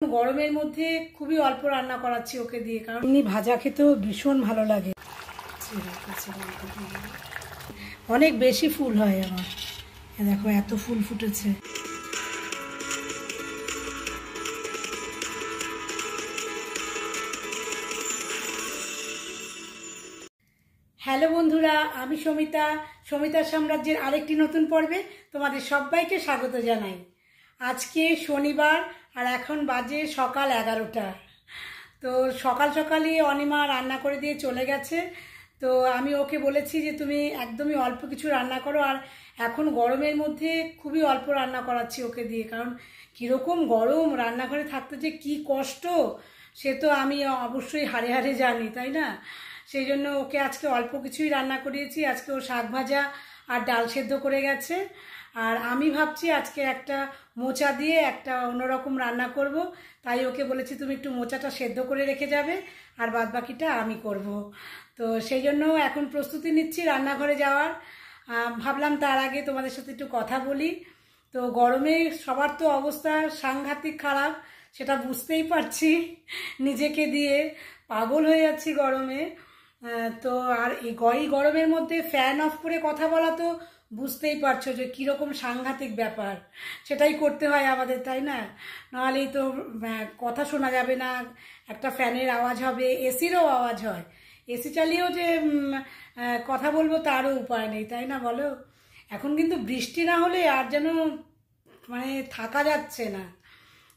গরমের মধ্যে খুবই অল্প রান্না করাচ্ছি ওকে দিয়ে, কারণ এমনি ভাজা খেতেও ভীষণ ভালো লাগে। অনেক বেশি ফুল হয় আমার, দেখো এত ফুল ফুটেছে। হ্যালো বন্ধুরা, আমি সমিতার সাম্রাজ্যের আরেকটি নতুন পর্বে তোমাদের সবাইকে স্বাগত জানাই। আজকে শনিবার আর এখন বাজে সকাল 11টা। তো সকালই অনিমা রান্না করে দিয়ে চলে গেছে। তো আমি ওকে বলেছি যে তুমি একদমই অল্প কিছু রান্না করো, আর এখন গরমের মধ্যে খুবই অল্প রান্না করাচ্ছি ওকে দিয়ে, কারণ কীরকম গরম, রান্নাঘরে থাকতে যে কি কষ্ট সে তো আমি অবশ্যই হাড়ে হাড়ে জানি, তাই না? সেই জন্য ওকে আজকে অল্প কিছুই রান্না করিয়েছি। আজকে ও শাক ভাজা আর ডাল সেদ্ধ করে গেছে, আর আমি ভাবছি আজকে একটা মোচা দিয়ে একটা অন্যরকম রান্না করব। তাই ওকে বলেছি তুমি একটু মোচাটা সেদ্ধ করে রেখে যাবে, আর বাদ বাকিটা আমি করব। তো সেই জন্য এখন প্রস্তুতি নিচ্ছি রান্নাঘরে যাওয়ার। ভাবলাম তার আগে তোমাদের সাথে একটু কথা বলি। তো গরমে সবার তো অবস্থা সাংঘাতিক খারাপ, সেটা বুঝতেই পারছি। নিজেকে দিয়ে পাগল হয়ে যাচ্ছি গরমে। তো আর এই গরমের মধ্যে ফ্যান অফ করে কথা বলা তো বুঝতেই পারছো যে কীরকম সাংঘাতিক ব্যাপার। সেটাই করতে হয় আমাদের, তাই না? নাহলেই তো কথা শোনা যাবে না, একটা ফ্যানের আওয়াজ হবে, এসিরও আওয়াজ হয়। এসি চালিয়েও যে কথা বলবো তারও উপায় নেই, তাই না বলো? এখন কিন্তু বৃষ্টি না হলে আর যেন মানে থাকা যাচ্ছে না,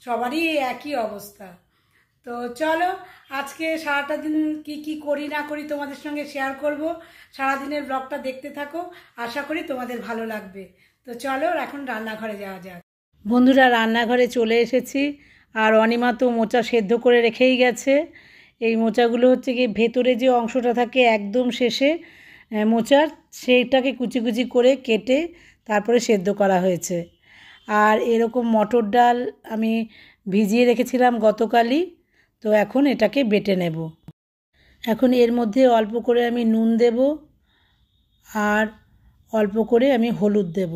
সবারই একই অবস্থা। তো চলো আজকে সারাটা দিন কি করি না করি তোমাদের সঙ্গে শেয়ার করব। সারাদিনের ব্লগটা দেখতে থাকো, আশা করি তোমাদের ভালো লাগবে। তো চলো এখন রান্নাঘরে যাওয়া যাক। বন্ধুরা, রান্নাঘরে চলে এসেছি, আর অনিমা তো মোচা সেদ্ধ করে রেখেই গেছে। এই মোচাগুলো হচ্ছে কি ভেতরে যে অংশটা থাকে একদম শেষে মোচার, সেইটাকে কুচি কুচি করে কেটে তারপরে সেদ্ধ করা হয়েছে। আর এরকম মটর ডাল আমি ভিজিয়ে রেখেছিলাম গতকালই, তো এখন এটাকে বেটে নেব। এখন এর মধ্যে অল্প করে আমি নুন দেব, আর অল্প করে আমি হলুদ দেব,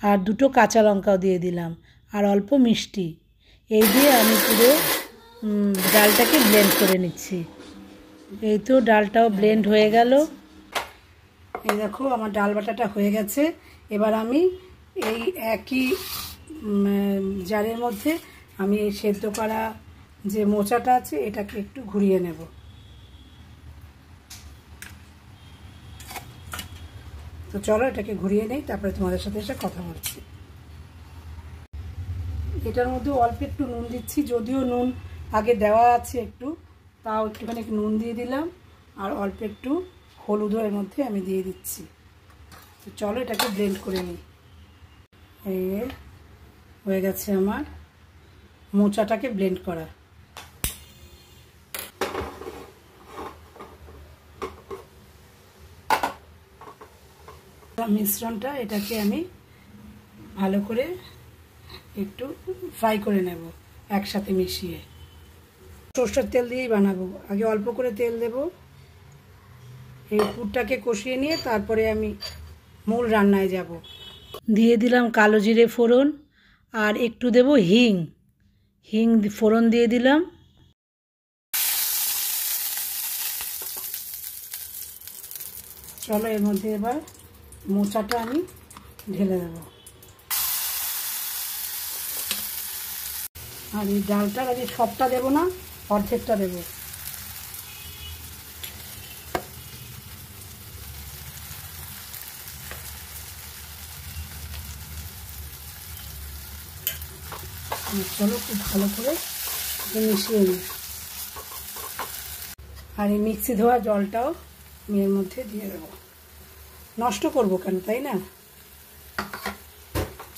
আর দুটো কাঁচা লঙ্কাও দিয়ে দিলাম, আর অল্প মিষ্টি। এই দিয়ে আমি পুরো ডালটাকে ব্লেন্ড করে নিচ্ছি। এই তো ডালটাও ব্লেন্ড হয়ে গেল। এই দেখো আমার ডাল বাটাটা হয়ে গেছে। এবার আমি এই একই জারের মধ্যে আমি এই সেদ্ধ করা যে মোচাটা আছে এটাকে একটু ঘুরিয়ে নেব। তো চলো এটাকে ঘুরিয়ে নেই, তারপরে তোমাদের সাথে এসে কথা বলছি। এটার মধ্যে অল্প একটু নুন দিচ্ছি, যদিও নুন আগে দেওয়া আছে একটু, তাও একটুখানি নুন দিয়ে দিলাম, আর অল্প একটু হলুদও এর মধ্যে আমি দিয়ে দিচ্ছি। তো চলো এটাকে ব্লেন্ড করে নিই। এই হয়ে গেছে আমার মোচাটাকে ব্লেন্ড করা। মিশ্রণটা এটাকে আমি ভালো করে একটু ফ্রাই করে নেব একসাথে মিশিয়ে। সরষের তেল দিয়েই বানাবো, আগে অল্প করে তেল দেব। এই পুরটাকে কষিয়ে নিয়ে তারপরে আমি মূল রান্নায় যাব। দিয়ে দিলাম কালো জিরে ফোড়ন, আর একটু দেব হিং ফোড়ন দিয়ে দিলাম। চলো এর মধ্যে এবার মোচাটা আমি ঢেলে দেব, আর এই ডালটা আগে সবটা দেবো না, অর্ধেকটা দেবো। চলো খুব ভালো করে মিশিয়ে নিই। আর এই মিক্সি ধোয়া জলটাও আমি এর মধ্যে দিয়ে দেবো, নষ্ট করবো কেন, তাই না?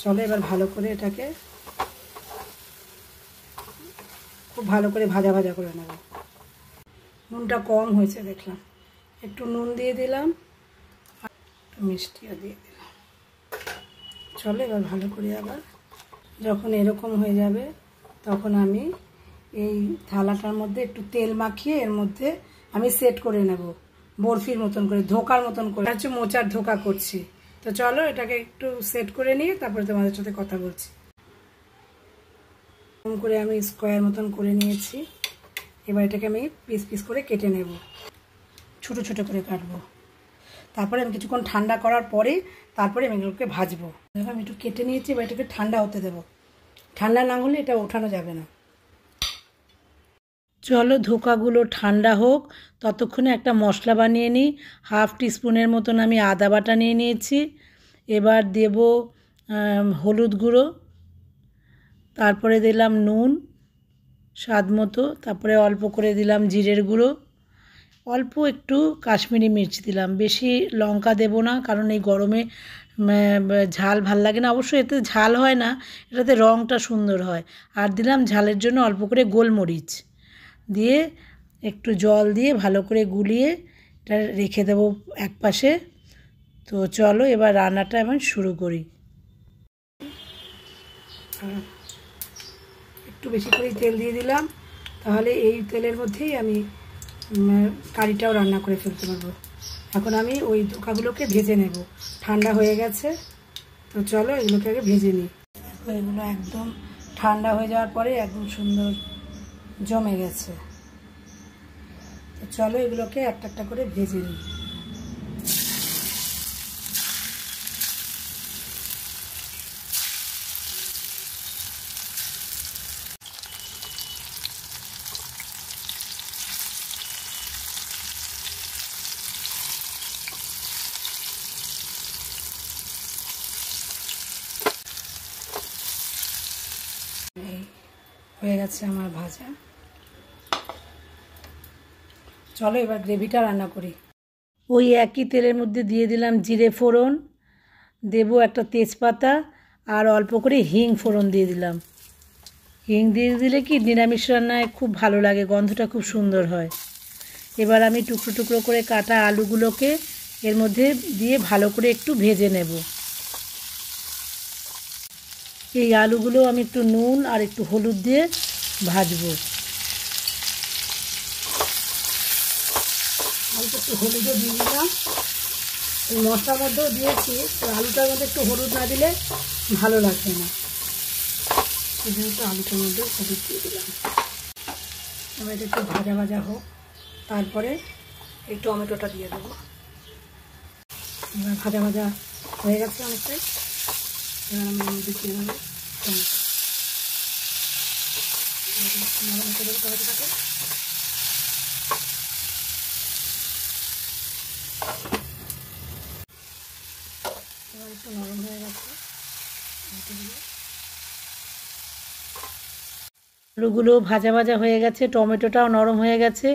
চলো এবার ভালো করে এটাকে খুব ভালো করে ভাজা ভাজা করে নেব। নুনটা কম হয়েছে দেখলাম, একটু নুন দিয়ে দিলাম, আর একটু মিষ্টিও দিয়ে দিলাম। চলো এবার ভালো করে আবার যখন এরকম হয়ে যাবে তখন আমি এই থালাটার মধ্যে একটু তেল মাখিয়ে এর মধ্যে আমি সেট করে নেব, বরফির মতন করে, ধোকার মতন করে। হচ্ছে মোচার ধোকা করছি। তো চলো এটাকে একটু সেট করে নিয়ে তারপরে তোমাদের সাথে কথা বলছি। এরকম করে আমি স্কোয়ার মতন করে নিয়েছি। এবার এটাকে আমি পিস পিস করে কেটে নেব, ছোট ছোট করে কাটবো। তারপরে আমি কিছুক্ষণ ঠান্ডা করার পরে তারপরে আমি এগুলোকে ভাজবো। দেখো আমি একটু কেটে নিয়েছি, এবার এটাকে ঠান্ডা হতে দেবো। ঠান্ডা না হলে এটা ওঠানো যাবে না। চলো ধোকাগুলো ঠান্ডা হোক, ততক্ষণে একটা মশলা বানিয়ে নিই। 1/2 টিস্পুনের মতন আমি আদা বাটা নিয়ে নিয়েছি। এবার দেব হলুদ গুঁড়ো, তারপরে দিলাম নুন স্বাদ মতো, তারপরে অল্প করে দিলাম জিরের গুঁড়ো, অল্প একটু কাশ্মীরি মির্চ দিলাম। বেশি লঙ্কা দেব না, কারণ এই গরমে ঝাল ভাল লাগে না। অবশ্য এতে ঝাল হয় না, এটাতে রঙটা সুন্দর হয়। আর দিলাম ঝালের জন্য অল্প করে গোলমরিচ দিয়ে একটু জল দিয়ে ভালো করে গুলিয়ে এটা রেখে দেবো এক পাশে। তো চলো এবার রান্নাটা আমি শুরু করি। একটু বেশি করে তেল দিয়ে দিলাম, তাহলে এই তেলের মধ্যেই আমি কারিটাও রান্না করে ফেলতে পারবো। এখন আমি ওই ধোকাগুলোকে ভেজে নেব। ঠান্ডা হয়ে গেছে, তো চলো এগুলোকে আগে ভেজে নিই। এগুলো একদম ঠান্ডা হয়ে যাওয়ার পরে একদম সুন্দর জমে গেছে। তো চলো এগুলোকে একটা একটা করে ভেজে নিই। হয়ে গেছে আমার ভাজা। চলো এবার গ্রেভিটা রান্না করি। ওই একই তেলের মধ্যে দিয়ে দিলাম জিরে ফোড়ন, দেবো একটা তেজপাতা, আর অল্প করে হিং ফোড়ন দিয়ে দিলাম। হিং দিয়ে দিলে কি নিরামিষ রান্নায় খুব ভালো লাগে, গন্ধটা খুব সুন্দর হয়। এবার আমি টুকরো টুকরো করে কাটা আলুগুলোকে এর মধ্যে দিয়ে ভালো করে একটু ভেজে নেব। এই আলুগুলো আমি একটু নুন আর একটু হলুদ দিয়ে ভাজবো। অল্প একটু হলুদও দিয়ে দিলাম। এই মশলার মধ্যেও দিয়েছি, তো আলুটার মধ্যে একটু হলুদ না দিলে ভালো লাগবে না, এই জন্য তো আলুটার মধ্যে হলুদ দিয়ে দিলাম। এবার এটা একটু ভাজা ভাজা হোক, তারপরে এই টমেটোটা দিয়ে দেবো। এবার ভাজা ভাজা হয়ে গেছে অনেকটাই। এবার আমি মধ্যে দিয়ে দেবো টমেটো। নরম করে দেবো টমেটোটাকে। এবার একটু নরম হয়ে গেছে। আলুগুলো ভাজা ভাজা হয়ে গেছে, টমেটোটাও নরম হয়ে গেছে।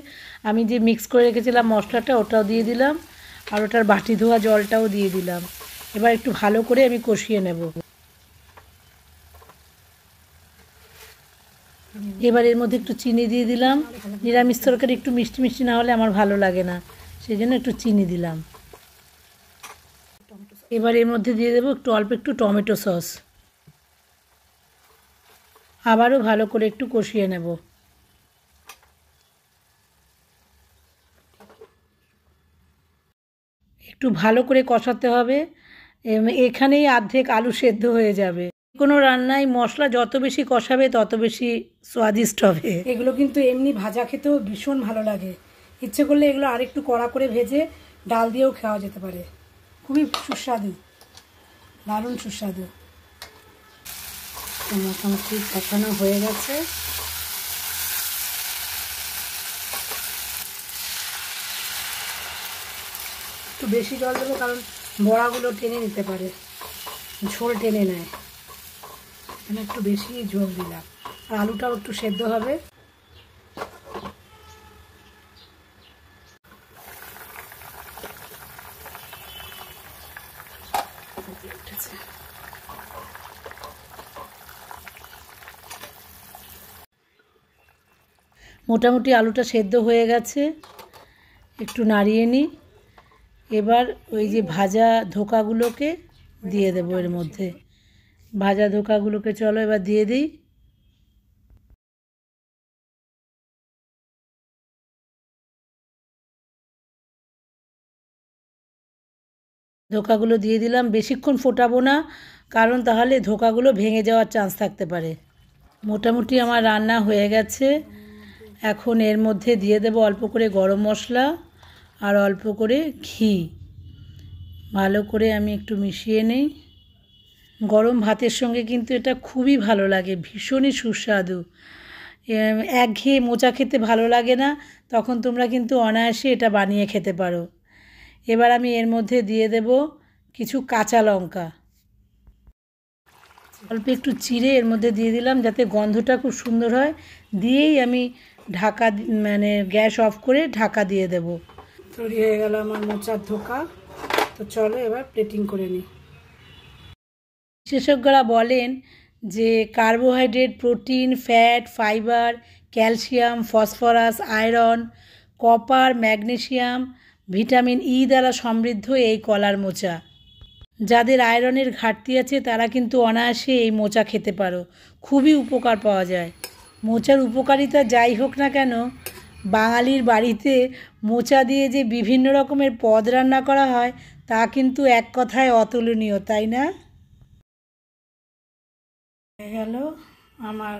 আমি যে মিক্স করে রেখেছিলাম মশলাটা, ওটাও দিয়ে দিলাম, আর ওটার বাটি ধোয়া জলটাও দিয়ে দিলাম। এবার একটু ভালো করে আমি কষিয়ে নেব। এবার এর মধ্যে একটু চিনি দিয়ে দিলাম। নিরামিষ তরকারি একটু মিষ্টি মিষ্টি না হলে আমার ভালো লাগে না, সেই জন্য একটু চিনি দিলাম। এবার এর মধ্যে দিয়ে দেবো একটু অল্প একটু টমেটো সস। আবারও ভালো করে একটু কষিয়ে নেব। একটু ভালো করে কষাতে হবে, এখানেই অর্ধেক আলু সেদ্ধ হয়ে যাবে। কোনো রান্নায় মশলা যত বেশি কষাবে তত বেশি স্বাদিষ্ট হবে। এগুলো কিন্তু এমনি ভাজা খেতেও ভীষণ ভালো লাগে। ইচ্ছে করলে এগুলো আরেকটু কড়া করে ভেজে ডাল দিয়েও খাওয়া যেতে পারে, খুবই সুস্বাদু, দারুণ সুস্বাদু। মোটামুটি কষানো হয়ে গেছে। একটু বেশি জল দেবো, কারণ বড়াগুলো টেনে নিতে পারে, ঝোল টেনে নেয়। এখানে একটু বেশি ঝোল দিলাম, আর আলুটাও একটু সেদ্ধ হবে। মোটামুটি আলুটা সেদ্ধ হয়ে গেছে, একটু নাড়িয়ে নিই। এবার ওই যে ভাজা ধোকাগুলোকে দিয়ে দেবো এর মধ্যে। ভাজা ধোকাগুলোকে চলো এবার দিয়ে দিই। ধোকাগুলো দিয়ে দিলাম। বেশিক্ষণ ফোটাবো না, কারণ তাহলে ধোকাগুলো ভেঙে যাওয়ার চান্স থাকতে পারে। মোটামুটি আমার রান্না হয়ে গেছে। এখন এর মধ্যে দিয়ে দেব অল্প করে গরম মশলা আর অল্প করে ঘি। ভালো করে আমি একটু মিশিয়ে নেই। গরম ভাতের সঙ্গে কিন্তু এটা খুবই ভালো লাগে, ভীষণই সুস্বাদু। একঘেয়ে মোচা খেতে ভালো লাগে না, তখন তোমরা কিন্তু অনায়াসে এটা বানিয়ে খেতে পারো। এবার আমি এর মধ্যে দিয়ে দেব কিছু কাঁচা লঙ্কা, অল্প একটু চিড়ে এর মধ্যে দিয়ে দিলাম যাতে গন্ধটা খুব সুন্দর হয়। দিয়েই আমি ঢাকা গ্যাস অফ করে ঢাকা দিয়ে দেব। তৈরি হয়ে গেল আমার মোচার ধোকা। তো চলো এবার প্লেটিং করে নিই। বিশেষজ্ঞরা বলেন যে carbohydrate, protein, fat, fibre, calcium, phosphorus, iron, copper, magnesium, vitamin E দ্বারা সমৃদ্ধ এই কলার মোচা। যাদের আয়রনের ঘাটতি আছে তারা কিন্তু অনায়াসে এই মোচা খেতে পারো, খুবই উপকার পাওয়া যায়। মোচার উপকারিতা যাই হোক না কেন, বাঙালির বাড়িতে মোচা দিয়ে যে বিভিন্ন রকমের পদ রান্না করা হয় তা কিন্তু এক কথায় অতুলনীয়, তাই না? হয়ে গেল আমার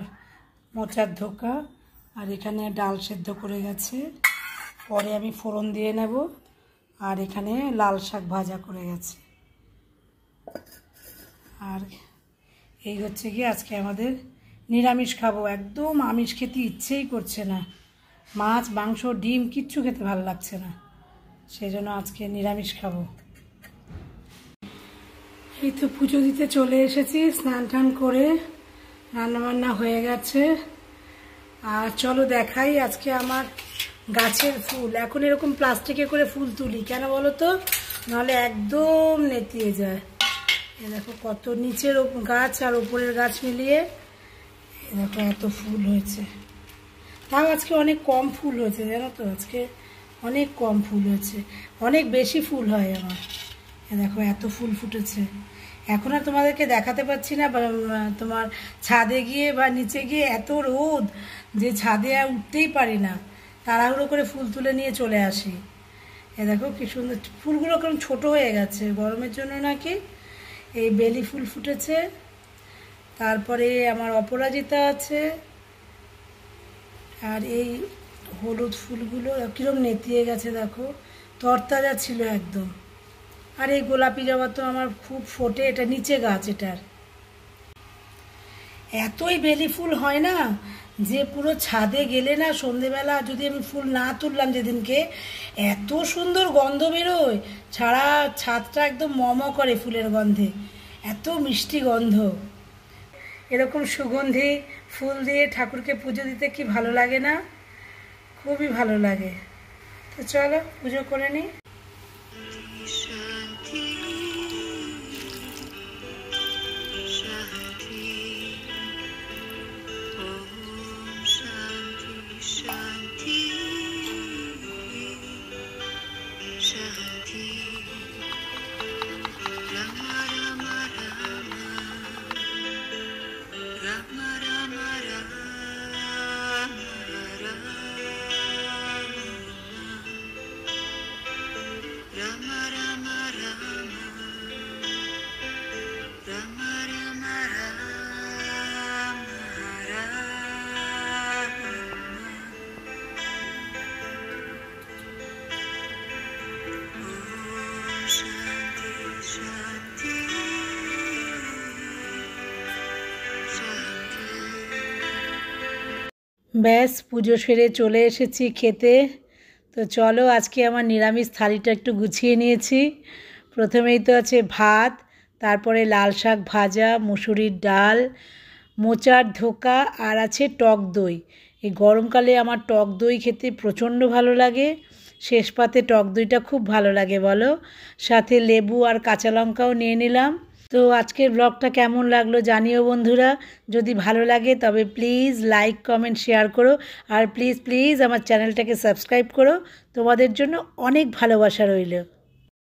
মোচার ধোকা। আর এখানে ডাল সেদ্ধ করে গেছে, পরে আমি ফোড়ন দিয়ে নেব। আর এখানে লাল শাক ভাজা করে গেছে। আর এই হচ্ছে কি আজকে আমাদের নিরামিষ খাবো। একদম আমিষ খেতে ইচ্ছেই করছে না, মাছ, মাংস, ডিম কিচ্ছু খেতে ভালো লাগছে না, সেই জন্য আজকে নিরামিষ খাবো। এই তো পুজো দিতে চলে এসেছি, স্নান টান করে রান্নাবান্না হয়ে গেছে। আর চলো দেখাই আজকে আমার গাছের ফুল। এখন এরকম প্লাস্টিকে করে ফুল তুলি কেন বলো তো, নাহলে একদম নেতিয়ে যায়। এ দেখো কত নিচের গাছ আর উপরের গাছ মিলিয়ে এ দেখো এত ফুল হয়েছে। তাও আজকে অনেক কম ফুল হয়েছে জানো তো, আজকে অনেক কম ফুল হয়েছে, অনেক বেশি ফুল হয় আমার। এ দেখো এত ফুল ফুটেছে। এখন আর তোমাদেরকে দেখাতে পাচ্ছি না, তোমার ছাদে গিয়ে বা নিচে গিয়ে এত রোদ যে ছাদে আর উঠতেই পারি না, তাড়াহুড়ো করে ফুল তুলে নিয়ে চলে আসি। এ দেখো কি সুন্দর ফুলগুলো, কেমন ছোট হয়ে গেছে গরমের জন্য নাকি। এই বেলি ফুল ফুটেছে, তারপরে আমার অপরাজিতা আছে, আর এই হলুদ ফুলগুলো কীরকম নেতিয়ে গেছে দেখো, তরতাজা ছিল একদম। আর এই গোলাপি জবা তো আমার খুব ফোটে, এটা নিচে গাছ এটার। এতই বেলি ফুল হয় না যে পুরো ছাদে গেলে না সন্ধেবেলা যদি আমি ফুল না তুললাম যেদিনকে, এত সুন্দর গন্ধ বেরোয়, ছাড়া ছাদটা একদম মম করে ফুলের গন্ধে, এত মিষ্টি গন্ধ। এরকম সুগন্ধি ফুল দিয়ে ঠাকুরকে পুজো দিতে কি ভালো লাগে না, খুবই ভালো লাগে। তো চলো পুজো করে নিই। ব্যাস পুজো সেরে চলে এসেছি খেতে। তো চলো আজকে আমার নিরামিষ থালিটা একটু গুছিয়ে নিয়েছি। প্রথমেই তো আছে ভাত, তারপরে লাল শাক ভাজা, মুসুরির ডাল, মোচার ধোকা, আর আছে টক দই। এই গরমকালে আমার টক দই খেতে প্রচণ্ড ভালো লাগে, শেষ পাতে টক দইটা খুব ভালো লাগে বলো। সাথে লেবু আর কাঁচা লঙ্কাও নিয়ে নিলাম। তো আজকের ব্লগটা কেমন লাগলো জানিও বন্ধুরা। যদি ভালো লাগে তবে প্লিজ লাইক, কমেন্ট, শেয়ার করো। আর প্লিজ প্লিজ আমার চ্যানেলটাকে সাবস্ক্রাইব করো। তোমাদের জন্য অনেক ভালোবাসা রইল।